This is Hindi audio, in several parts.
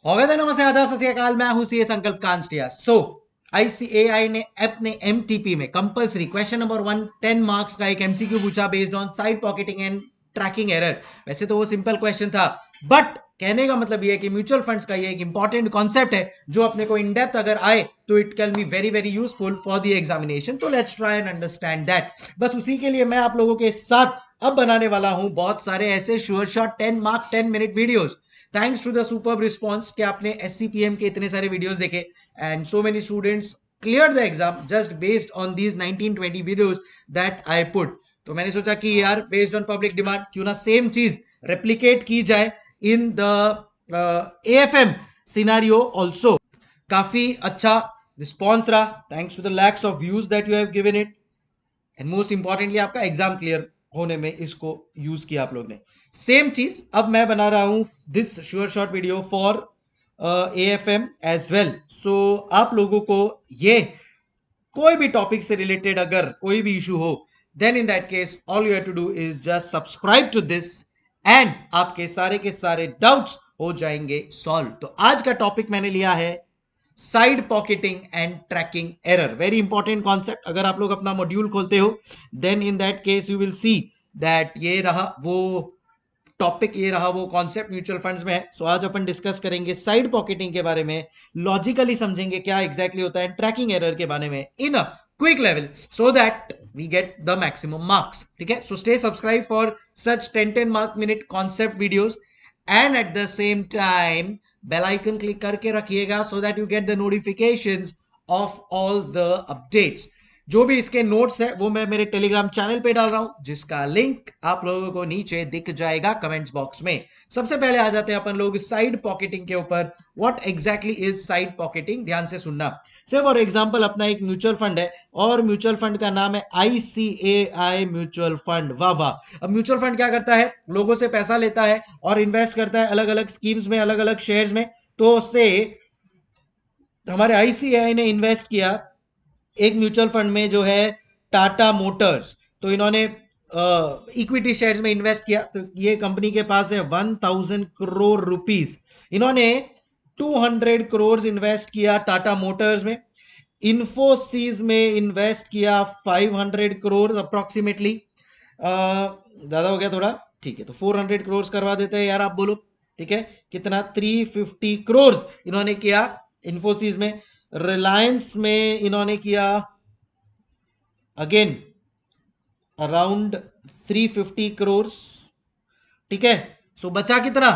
हो गए थे। नमस्ते, आदाब, सत श्री अकाल। मैं हूं सीए संकल्प कांस्टिया। आईसीएआई ने अपने एमटीपी में कंपलसरी क्वेश्चन नंबर 1 10 मार्क्स का एक एमसीक्यू पूछा based on side pocketing and tracking error. वैसे तो वो सिंपल क्वेश्चन था, बट कहने का मतलब ये है कि म्यूचुअल फंड्स का ये एक इंपॉर्टेंट कॉन्सेप्ट है जो अपने को इन डेप्थ अगर आए तो it can be very very useful for the examination. तो let's try and understand that. बस उसी के लिए मैं आप लोगों के साथ अब बनाने वाला हूं बहुत सारे ऐसे sure shot 10 mark 10 minute videos. Thanks to the super response कि आपने एससीपीएम के इतने सारे वीडियोस देखे and so many students clear the exam just based on these 19-20 videos that I put. तो मैंने सोचा कि यार बेस्ड ऑन पब्लिक डिमांड क्यों ना सेम चीज रेप्लिकेट की जाए in the AFM scenario also. काफी अच्छा रिस्पॉन्स रहा, thanks to the lakhs of views that you have given it and most importantly आपका एग्जाम क्लियर होने में इसको यूज किया आप लोग ने। सेम चीज अब मैं बना रहा हूं this sure short video for AFM as well. So आप लोगों को ये कोई भी टॉपिक से रिलेटेड अगर कोई भी इशू हो then in that case all you have to do is just subscribe to this and आपके सारे के सारे डाउट्स हो जाएंगे सॉल्व। तो आज का टॉपिक मैंने लिया है side pocketing and tracking error. Very important concept. अगर आप लोग अपना मॉड्यूल खोलते हो then in that case you will see that ये रहा वो टॉपिक, ये रहा वो कॉन्सेप्ट म्यूचुअल फंड्स में है। सो आज अपन डिस्कस करेंगे साइड पॉकेटिंग के बारे में, लॉजिकली समझेंगे क्या एग्जैक्टली होता है, ट्रैकिंग एरर के बारे में in a quick level so that we get the maximum marks. ठीक है, so stay subscribe for such 10-10 mark minute concept videos and at the same time bell icon क्लिक करके रखिएगा so that you get the notifications of all the updates. जो भी इसके नोट्स है वो मैं मेरे टेलीग्राम चैनल पे डाल रहा हूं जिसका लिंक आप लोगों को नीचे दिख जाएगा कमेंट्स बॉक्स में। सबसे पहले आ जाते हैं अपन लोग साइड पॉकेटिंग के ऊपर। What exactly is side pocketing, ध्यान से सुनना। से फॉर एग्जांपल अपना एक म्यूचुअल फंड है और म्यूचुअल फंड का नाम है आईसीएआई म्यूचुअल फंड। वाह वाह। अब म्यूचुअल फंड क्या करता है, लोगों से पैसा लेता है और इन्वेस्ट करता है अलग अलग स्कीम्स में, अलग अलग शेयर्स में। तो उससे हमारे आईसीएआई ने इन्वेस्ट किया एक म्यूचुअल फंड में जो है टाटा मोटर्स। तो इन्होंने इक्विटी शेयर्स में इन्वेस्ट किया। तो ये कंपनी के पास है 1000 करोड़ रुपीस। इन्होंने 200 करोड़ इन्वेस्ट किया टाटा मोटर्स में। इन्फोसिस में इन्वेस्ट किया 500 करोड़ अप्रोक्सीमेटली। ज्यादा हो गया थोड़ा, ठीक है, तो 400 करोड़ करवा देते हैं यार, आप बोलो। ठीक है, कितना, 350 करोड़ इन्होंने किया इन्फोसिस में। रिलायंस में इन्होंने किया अगेन अराउंड 350 करोड़। ठीक है, सो बचा कितना,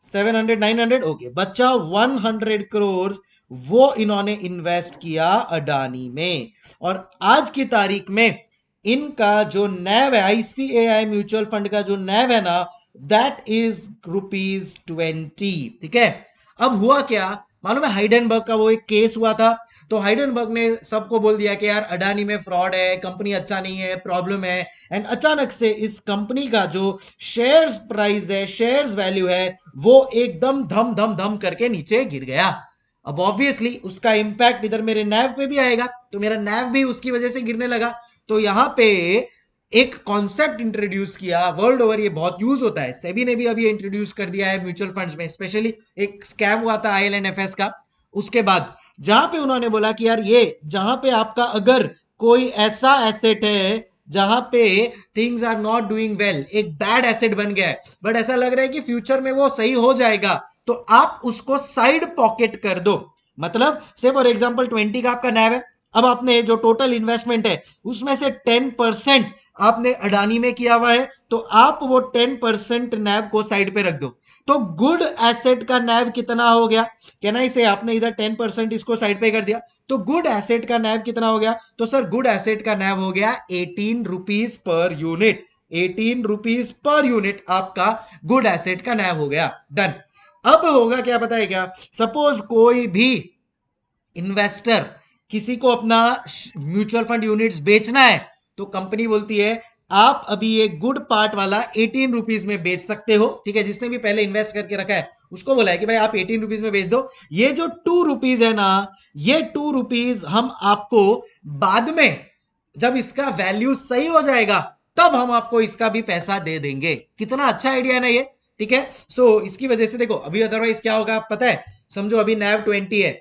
700 900, ओके, बचा 100 करोड़। वो इन्होंने इन्वेस्ट किया अडानी में। और आज की तारीख में इनका जो नैव है, आईसीएआई म्यूचुअल फंड का जो नैव है ना, दैट इज ₹20। ठीक है, अब हुआ क्या मालूम है, हाइडेनबर्ग का वो एक केस हुआ था। तो हाइडेनबर्ग ने सबको बोल दिया कि यार अडानी में फ्रॉड है, कंपनी अच्छा नहीं है, प्रॉब्लम है। एंड अचानक से इस कंपनी का जो शेयर्स प्राइस है, शेयर्स वैल्यू है, वो एकदम धम धम धम करके नीचे गिर गया। अब ऑब्वियसली उसका इंपैक्ट इधर मेरे नैव पे भी आएगा, तो मेरा नैव भी उसकी वजह से गिरने लगा। तो यहां पे एक कॉन्सेप्ट इंट्रोड्यूस किया, वर्ल्ड ओवर ये बहुत यूज होता है, सेबी ने भी अभी इंट्रोड्यूस कर दिया है म्यूचुअल फंड्स में। स्पेशली एक स्कैम हुआ था आईएलएनएफएस का, उसके बाद जहां पे उन्होंने बोला कि यार ये जहां पे आपका अगर कोई ऐसा एसेट है जहां पे things are not doing well, एक बैड एसेट बन गया है बट ऐसा लग रहा है कि फ्यूचर में वो सही हो जाएगा, तो आप उसको साइड पॉकेट कर दो। मतलब से फॉर एग्जांपल 20 का आपका नैव है, अब आपने जो टोटल इन्वेस्टमेंट है उसमें से 10% आपने अडानी में किया हुआ है, तो आप वो 10% नैव को साइड पे रख दो। तो गुड एसेट का नैव कितना हो गया, कहना इसे आपने इधर 10% इसको साइड पे कर दिया, तो गुड एसेट का नैव कितना हो गया, तो सर गुड एसेट का नैव हो गया 18 rupees per unit. 18 rupees per unit आपका गुड एसेट का नैव हो गया। डन। अब होगा क्या पता है क्या, सपोज कोई भी इन्वेस्टर किसी को अपना म्यूचुअल फंड यूनिट्स बेचना है, तो कंपनी बोलती है आप अभी ये गुड पार्ट वाला 18 रुपीज में बेच सकते हो। ठीक है, जिसने भी पहले इन्वेस्ट करके रखा है उसको बोला है कि भाई आप 18 रुपीज में बेच दो। ये जो 2 रुपीज है ना, ये 2 रुपीज हम आपको बाद में जब इसका वैल्यू सही हो जाएगा तब हम आपको इसका भी पैसा दे देंगे। कितना अच्छा आइडिया है ना ये। ठीक है। सो इसकी वजह से देखो अभी अदरवाइज क्या होगा पता है, समझो अभी नैव 20 है,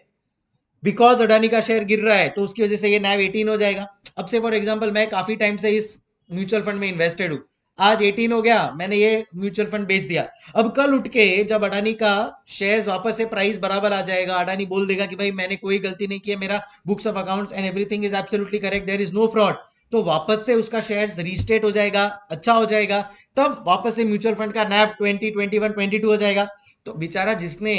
बिकॉज अडानी का शेयर गिर रहा है तो उसकी वजह से ये नैव 18 हो जाएगा। अब से फॉर एग्जांपल मैं काफी टाइम से इस म्यूचुअल फंड में इन्वेस्टेड हूं, आज 18 हो गया, मैंने ये म्यूचुअल फंड बेच दिया। अब कल उठ के जब अडानी का शेयर्स वापस से प्राइस बराबर आ जाएगा, अडानी बोल देगा कि भाई मैंने कोई गलती नहीं की है, मेरा books of accounts and everything is absolutely correct, there is no fraud, तो वापस से उसका शेयर्स रीस्टेट हो जाएगा, अच्छा हो जाएगा, तब वापस से म्यूचुअल फंड का नैव 20, 21, 22 हो जाएगा। तो बेचारा जिसने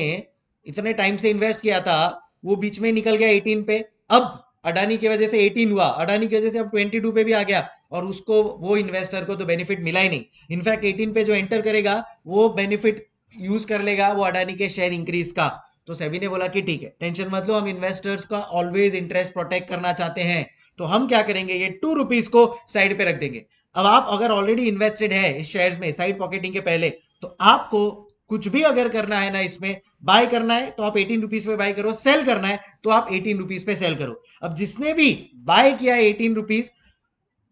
इतने टाइम से इन्वेस्ट किया था वो बीच में निकल गया 18 पे, अब अडानी की वजह से 18 हुआ, अडानी की वजह से अब 22 पे भी आ गया, और उसको वो इन्वेस्टर को तो बेनिफिट मिला ही नहीं। इनफैक्ट 18 पे जो एंटर करेगा वो बेनिफिट यूज कर लेगा वो अडानी के शेयर इंक्रीज का। तो सेबी ने बोला कि ठीक है टेंशन मत लो, हम इन्वेस्टर्स का ऑलवेज इंटरेस्ट प्रोटेक्ट करना चाहते हैं, तो हम क्या करेंगे ये 2 रुपीज को साइड पे रख देंगे। अब आप अगर ऑलरेडी इन्वेस्टेड है इस शेयर्स में साइड पॉकेटिंग के पहले, तो आपको कुछ भी अगर करना है ना, इसमें बाय करना है तो आप 18 रुपीज पे बाय करो, सेल करना है तो आप 18 रुपीज पे सेल करो। अब जिसने भी बाय किया है 18 रुपीज,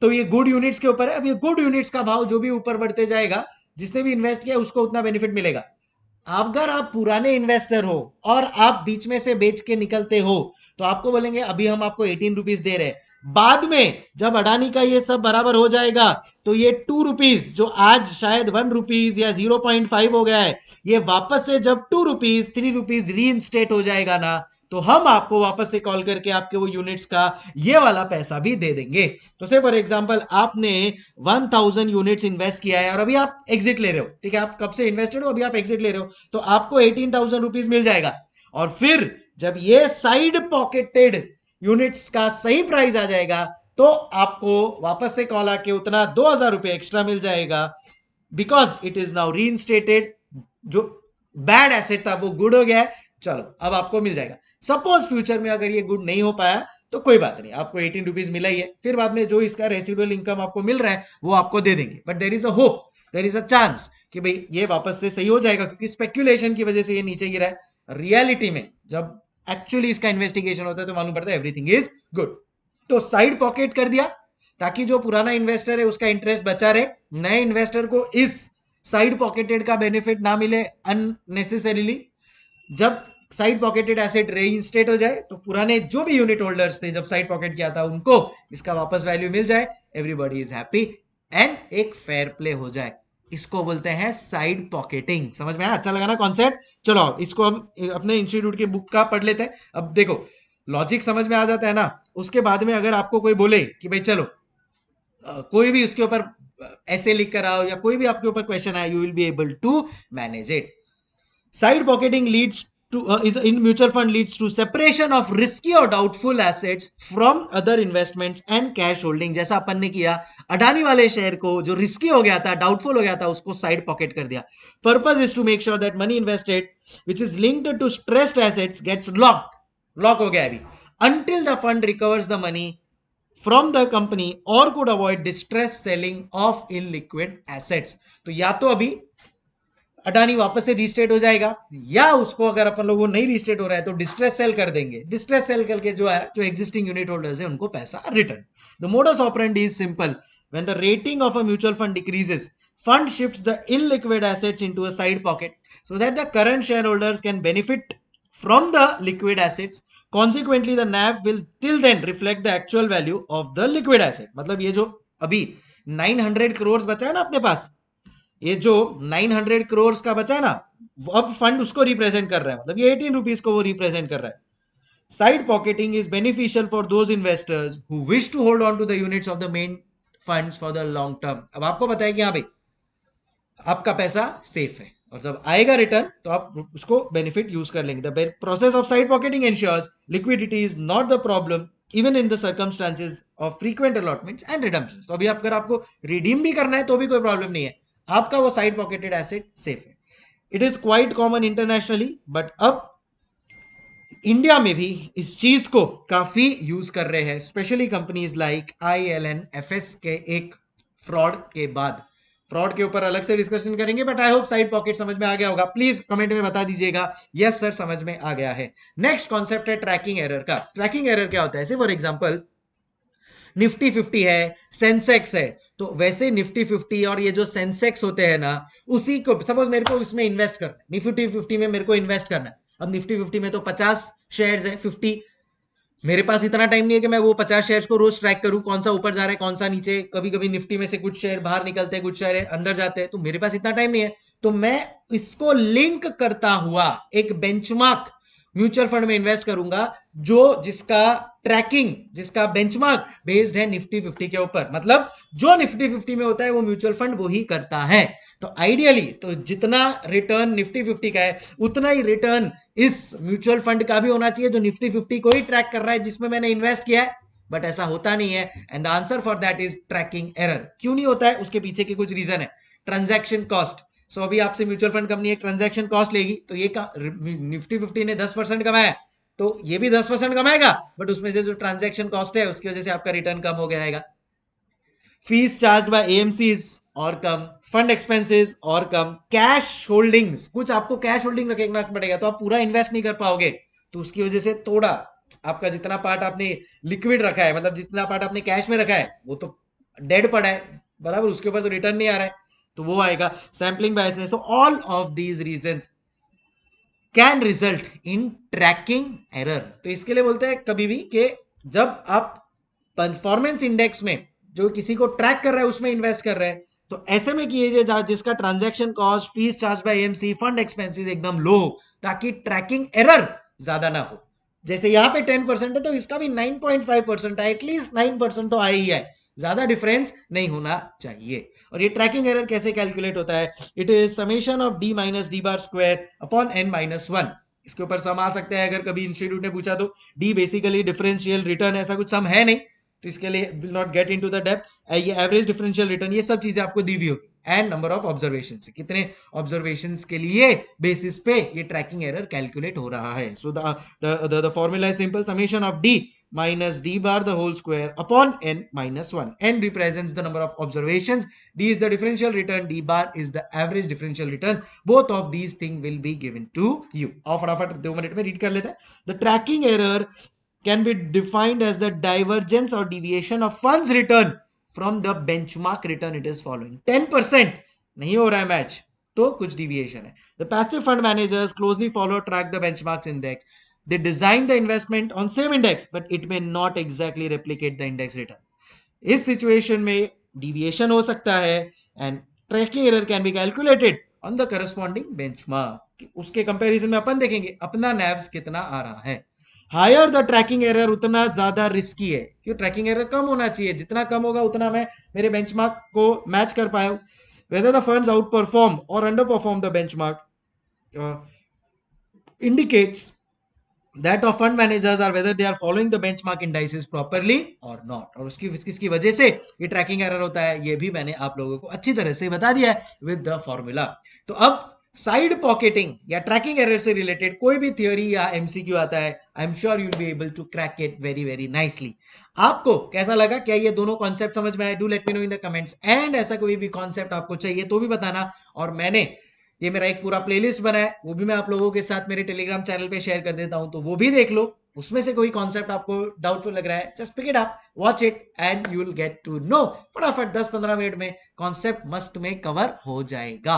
तो ये गुड यूनिट्स के ऊपर है, अब ये गुड यूनिट्स का भाव जो भी ऊपर बढ़ते जाएगा, जिसने भी इन्वेस्ट किया उसको उतना बेनिफिट मिलेगा। अगर आप पुराने इन्वेस्टर हो और आप बीच में से बेच के निकलते हो, तो आपको बोलेंगे अभी हम आपको 18 रुपीज दे रहे हैं, बाद में जब अडानी का ये सब बराबर हो जाएगा तो ये 2 रुपीज जो आज शायद 1 रुपीज या 0.5 हो गया है, ये वापस से जब 2 रुपीज 3 रुपीज री इंस्टेट हो जाएगा ना, तो हम आपको वापस से कॉल करके आपके वो यूनिट्स का ये वाला पैसा भी दे देंगे। तो से फॉर एग्जांपल आपने 1000 यूनिट्स इन्वेस्ट किया है और अभी आप एग्जिट ले रहे हो, ठीक है, आप कब से इन्वेस्टेड हो, अभी आप एग्जिट ले रहे हो, तो आपको 18,000 रुपीज मिल जाएगा। और फिर जब ये साइड पॉकेटेड यूनिट्स का सही प्राइस आ जाएगा तो आपको वापस से कॉल आके उतना 2000 रुपए एक्स्ट्रा मिल जाएगा, because it is now reinstated. जो बैड एसेट था वो गुड हो गया है, चलो अब आपको मिल जाएगा। सपोज फ्यूचर में अगर ये गुड नहीं हो पाया तो कोई बात नहीं, आपको 18 रुपीज मिला ही है, फिर बाद में जो इसका रेसिडुअल इनकम आपको मिल रहा है वो आपको दे देंगे, but there is a hope, there is a chance कि भाई ये वापस से सही हो जाएगा, क्योंकि स्पेक्यूलेशन की वजह से ये नीचे गिरा है। रियलिटी में जब एक्चुअली इसका इन्वेस्टिगेशन होता है तो मालूम पड़ता है एवरीथिंग इज गुड। तो साइड पॉकेट कर दिया ताकि जो पुराना इन्वेस्टर है उसका इंटरेस्ट बचा रहे, नए इन्वेस्टर को इस साइड पॉकेटेड का बेनिफिट ना मिले अननेसेसरीली। जब साइड पॉकेटेड एसेट रीइंस्टेट हो जाए तो पुराने जो भी यूनिट होल्डर्स थे जब साइड पॉकेट किया था उनको इसका वापस वैल्यू मिल जाए, एवरीबॉडी इज हैप्पी एंड एक फेयर प्ले हो जाए। इसको बोलते हैं साइड पॉकेटिंग। समझ में आया? अच्छा लगा ना कॉन्सेप्ट? चलो इसको अब अपने इंस्टीट्यूट की बुक का पढ़ लेते हैं। अब देखो लॉजिक समझ में आ जाता है ना, उसके बाद में अगर आपको कोई बोले कि भाई चलो कोई भी उसके ऊपर ऐसे लिख कर आओ या कोई भी आपके ऊपर क्वेश्चन आए, you will be able to manage it. Side pocketing leads to is in mutual fund leads to separation of risky or doubtful assets from other investments and cash holding। जैसा अपन ने किया अडानी वाले शेयर को, जो रिस्की हो गया था, डाउटफुल हो गया था, उसको साइड पॉकेट कर दिया। Purpose is to make sure that money invested which is linked to stressed assets gets lock हो गया अभी, until the fund recovers the money from the company or could avoid distress selling of illiquid assets। तो या तो अभी अडानी वापस से रीस्टेट हो जाएगा, या उसको अगर अपन लोग वो नहीं रीस्टेट हो रहा है तो डिस्ट्रेस सेल कर देंगे। डिस्ट्रेस सेल करके जो है जो एग्जिस्टिंग यूनिट होल्डर्स है उनको पैसा return. The modus operandi is simple. When the rating of a mutual fund decreases, fund shifts the illiquid assets into a side pocket so that the current shareholders can benefit from the liquid assets। Consequently, the NAV will till then reflect the actual value of the liquid asset। मतलब ये जो अभी 900 करोड़ बचा है ना अपने पास, ये जो 900 करोड़ का बचा है ना, अब फंड उसको रिप्रेजेंट कर रहा है, मतलब ये 18 रुपीज को वो रिप्रेजेंट कर रहा है। Side pocketing is beneficial for those investors who wish to hold on to the units of the main funds for the long term. अब आपको पता है कि हाँ भाई आपका पैसा सेफ है और जब आएगा रिटर्न तो आप उसको बेनिफिट यूज कर लेंगे। The process of side pocketing ensures liquidity is not the problem even in the circumstances of frequent allotments and redemption. तो अभी अगर आपको रिडीम भी करना है तो भी कोई प्रॉब्लम नहीं है, आपका वो साइड पॉकेटेड एसेट सेफ है। It is quite common internationally, but अब इंडिया में भी इस चीज को काफी यूज कर रहे हैं, स्पेशली कंपनीज लाइक ILNFS के एक फ्रॉड के बाद। फ्रॉड के ऊपर अलग से डिस्कशन करेंगे, but I hope side pocket समझ में आ गया होगा। प्लीज कमेंट में बता दीजिएगा यस सर समझ में आ गया है। नेक्स्ट कॉन्सेप्ट है ट्रैकिंग एरर का। ट्रैकिंग एरर क्या होता है? फॉर एग्जाम्पल निफ्टी 50 है, सेंसेक्स है, तो वैसे निफ्टी 50 और ये जो सेंसेक्स होते हैं ना, उसी को सपोज मेरे को इसमें इन्वेस्ट करना है, निफ्टी 50 में मेरे को इन्वेस्ट करना है। अब निफ्टी 50 में तो 50 शेयर्स है, 50, मेरे पास इतना टाइम नहीं है कि मैं वो 50 शेयर्स को रोज ट्रैक करूं, कौन सा ऊपर जा रहा है कौन सा नीचे। कभी कभी निफ्टी में से कुछ शेयर बाहर निकलते हैं, कुछ शेयर अंदर जाते हैं, तो मेरे पास इतना टाइम नहीं है। तो मैं इसको लिंक करता हुआ एक बेंचमार्क म्यूचुअल फंड में इन्वेस्ट करूंगा, जो जिसका ट्रैकिंग, जिसका बेंचमार्क बेस्ड है निफ्टी 50 के ऊपर। मतलब जो निफ्टी 50 में होता है वो म्यूचुअल फंड वो ही करता है। तो आइडियली तो जितना रिटर्न निफ्टी 50 का है उतना ही रिटर्न इस म्यूचुअल फंड का भी होना चाहिए, जो निफ्टी 50 को ही ट्रैक कर रहा है, जिसमें मैंने इन्वेस्ट किया है। बट ऐसा होता नहीं है, and the answer for that is tracking error. क्यों नहीं होता है, उसके पीछे के कुछ रीजन है। Transaction cost. सो अभी आपसे म्यूचुअल फंड कंपनी एक ट्रांजैक्शन कॉस्ट लेगी, तो ये निफ्टी 50 ने 10% कमाया, तो ये भी 10% कमाएगा, बट उसमें से जो ट्रांजैक्शन कॉस्ट है उसकी वजह से आपका रिटर्न कम हो जाएगा। फीस चार्ज बाय एएमसीज और कम, फंड एक्सपेंसेस और कम, कैश होल्डिंग्स, कुछ आपको कैश होल्डिंग रखना पड़ेगा, तो आप पूरा इन्वेस्ट नहीं कर पाओगे, तो उसकी वजह से थोड़ा आपका जितना पार्ट आपने लिक्विड रखा है, मतलब जितना पार्ट आपने कैश में रखा है वो तो डेड पड़ा है, बराबर, उसके ऊपर तो रिटर्न नहीं आ रहा है, तो वो आएगा। Sampling biasness. So all of these reasons can result in tracking error. तो इसके लिए बोलते हैं कभी भी कि जब आप परफॉर्मेंस इंडेक्स में जो किसी को ट्रैक कर रहा है उसमें इन्वेस्ट कर रहे हैं, तो ऐसे में कीजिए जिसका transaction cost, fees charge by AMC, fund expenses एकदम लो हो, ताकि ट्रैकिंग एरर ज्यादा ना हो। जैसे यहाँ पे 10% है तो इसका भी 9.5% है, एटलीस्ट 9% तो आया ही है, ज्यादा डिफरेंस नहीं होना चाहिए। और ये ट्रैकिंग एरर कैसे कैलकुलेट होता है, it is summation of D minus D bar square upon N minus one. इसके ऊपर सम आ सकते हैं, अगर कभी इंस्टीट्यूट ने पूछा तो। डी बेसिकली डिफरेंशियल रिटर्न, ऐसा कुछ सम है नहीं, तो इसके लिए will not get into the depth. ये एवरेज डिफरेंशियल रिटर्न, ये सब चीजें आपको दी हुई होगी, एंड नंबर ऑफ ऑब्जर्वेशन, कितने ऑब्जर्वेशन के लिए बेसिस पे ये ट्रैकिंग एरर कैलकुलेट हो रहा है। So the formula is simple, summation of D minus d bar the whole square upon n minus 1. n represents the number of observations, d is the differential return, d bar is the average differential return. Both of these things will be given to you. और फटाफट 2 मिनट में रीड कर लेते हैं। The tracking error can be defined as the divergence or deviation of funds return from the benchmark return it is following. 10% नहीं हो रहा है मैच, तो कुछ deviation है। The passive fund managers closely follow track the benchmarks index. They design the investment on same index, but it may not exactly replicate the index return. इस सिचुएशन में deviation हो सकता है, and tracking error can be calculated on the corresponding benchmark. उसके कंपैरिजन में अपन देखेंगे अपना NAVs कितना आ रहा है। हायर द ट्रैकिंग एरर उतना ज्यादा रिस्की है, क्यों? ट्रैकिंग एरर कम होना चाहिए, जितना कम होगा उतना मैं मेरे बेंचमार्क को मैच कर पाया। Whether the funds outperform or underperform the benchmark indicates that of fund managers are whether they are following the benchmark indices properly or not. और उसकी किसकी वजह से ये ट्रैकिंग एरर होता है, ये भी मैंने आप लोगों को अच्छी तरह से बता दिया है विद द फॉर्मूला। तो अब साइड पॉकेटिंग या ट्रैकिंग एरर से रिलेटेड कोई भी थ्योरी या एमसीक्यू आता है, I am sure you will be able to crack it very very nicely. आपको कैसा लगा, क्या ये दोनों कॉन्सेप्ट समझ में आए? Do let me know in the comments, and ऐसा कोई भी कॉन्सेप्ट आपको चाहिए तो भी बताना। और मैंने ये मेरा एक पूरा प्लेलिस्ट बना है, वो भी मैं आप लोगों के साथ मेरे टेलीग्राम चैनल पे शेयर कर देता हूं, तो वो भी देख लो। उसमें से कोई कॉन्सेप्ट आपको डाउटफुल लग रहा है, just pick it up, watch it and you will get to know. फटाफट 10-15 मिनट में कॉन्सेप्ट मस्त में कवर हो जाएगा।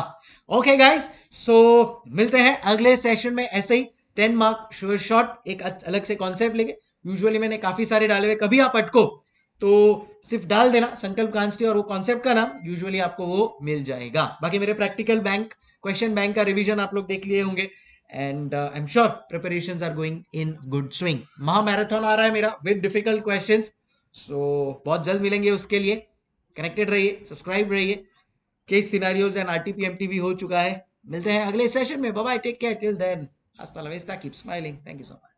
ओके गाइस, सो मिलते हैं अगले सेशन में ऐसे ही 10 मार्क श्योर शॉट एक अलग से कॉन्सेप्ट लेके। यूजुअली मैंने काफी सारे डाले हुए, कभी आप अटको तो सिर्फ डाल देना संकल्प कांस्टी और वो कॉन्सेप्ट का नाम, यूजुअली आपको वो मिल जाएगा। बाकी मेरे प्रैक्टिकल बैंक क्वेश्चन बैंक का रिवीजन आप लोग देख लिए होंगे, and I am sure preparations are going in good swing. महा मैराथन आ रहा है मेरा विद डिफिकल्ट क्वेश्चंस, सो बहुत जल्द मिलेंगे। उसके लिए कनेक्टेड रहिए, सब्सक्राइब रहिए। Case scenarios and RTP MTB हो चुका है। मिलते हैं अगले सेशन में। Bye bye, take care till then, हasta la vista, keep smiling, thank you so much.